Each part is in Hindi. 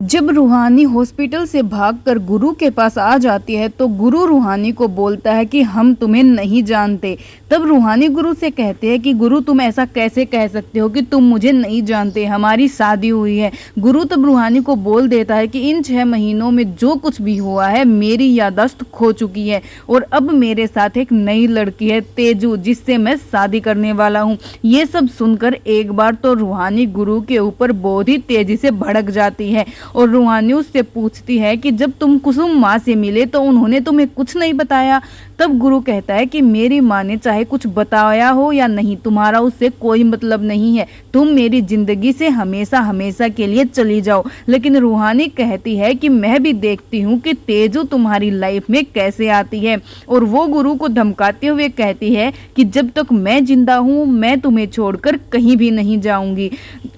जब रूहानी हॉस्पिटल से भागकर गुरु के पास आ जाती है तो गुरु रूहानी को बोलता है कि हम तुम्हें नहीं जानते। तब रूहानी गुरु से कहते हैं कि गुरु तुम ऐसा कैसे कह सकते हो कि तुम मुझे नहीं जानते, हमारी शादी हुई है। गुरु तब रूहानी को बोल देता है कि इन 6 महीनों में जो कुछ भी हुआ है मेरी याददाश्त खो चुकी है और अब मेरे साथ एक नई लड़की है तेजू, जिससे मैं शादी करने वाला हूँ। ये सब सुनकर एक बार तो रूहानी गुरु के ऊपर बहुत ही तेजी से भड़क जाती है और रूहानी उससे पूछती है कि जब तुम कुसुम माँ से मिले तो उन्होंने तुम्हें कुछ नहीं बताया। तब गुरु कहता है कि मेरी माँ ने चाहे कुछ बताया हो या नहीं, तुम्हारा उससे कोई मतलब नहीं है, तुम मेरी जिंदगी से हमेशा हमेशा के लिए चली जाओ। लेकिन रूहानी कहती है कि मैं भी देखती हूँ कि तेजू तुम्हारी लाइफ में कैसे आती है और वो गुरु को धमकाते हुए कहती है कि जब तक मैं जिंदा हूँ मैं तुम्हें छोड़कर कहीं भी नहीं जाऊंगी।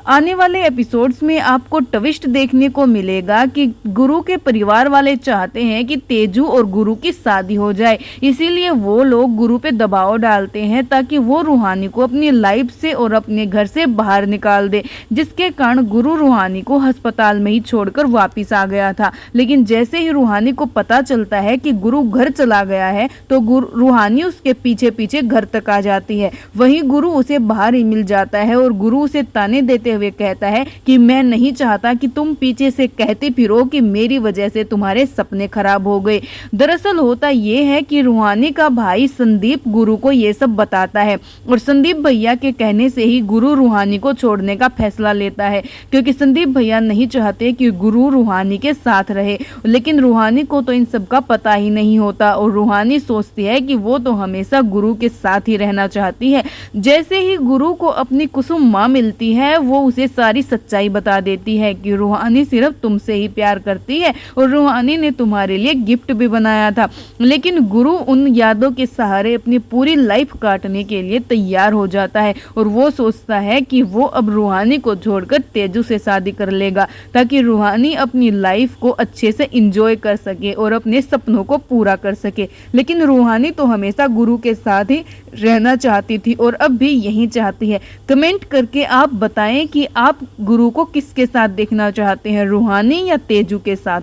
आने वाले एपिसोड्स में आपको ट्विस्ट देखने को मिलेगा कि गुरु के परिवार वाले चाहते हैं कि तेजू और गुरु की शादी हो जाए, इसीलिए वो लोग गुरु पे दबाव डालते हैं ताकि वो रूहानी को अपनी लाइफ से और अपने घर से बाहर निकाल दे, जिसके कारण गुरु रूहानी को अस्पताल में ही छोड़कर वापिस आ गया था। लेकिन जैसे ही रूहानी को पता चलता है कि गुरु घर चला गया है तो रूहानी उसके पीछे पीछे घर तक आ जाती है। वहीं गुरु उसे बाहर ही मिल जाता है और गुरु उसे ताने देते हुए कहता है कि मैं नहीं चाहता कि तुम पीछे से कहते फिरो कि मेरी वजह से तुम्हारे सपने खराब हो गए। दरअसल होता यह है कि रूहानी का भाई संदीप गुरु को ये सब बताता है और संदीप भैया के कहने से ही गुरु रूहानी को छोड़ने का फैसला लेता है, क्योंकि संदीप भैया नहीं चाहते कि गुरु रूहानी के साथ रहे। लेकिन रूहानी को तो इन सब का पता ही नहीं होता और रूहानी सोचती है कि वो तो हमेशा गुरु के साथ ही रहना चाहती है। जैसे ही गुरु को अपनी कुसुम माँ मिलती है वो उसे सारी सच्चाई बता देती है कि रूहानी सिर्फ तुमसे ही प्यार करती है और रूहानी ने तुम्हारे लिए गिफ्ट भी बनाया था। लेकिन गुरु उन यादों के सहारे अपनी पूरी लाइफ काटने के लिए तैयार हो जाता है और वो सोचता है कि वो अब रूहानी को छोड़कर तेजू से शादी कर लेगा ताकि रूहानी अपनी लाइफ को अच्छे से एंजॉय कर सके और अपने सपनों को पूरा कर सके। लेकिन रूहानी तो हमेशा गुरु के साथ ही रहना चाहती थी और अब भी यही चाहती है। कमेंट करके आप बताएं कि आप गुरु को किसके साथ देखना चाहते हैं, रूहानी या तेजू के साथ।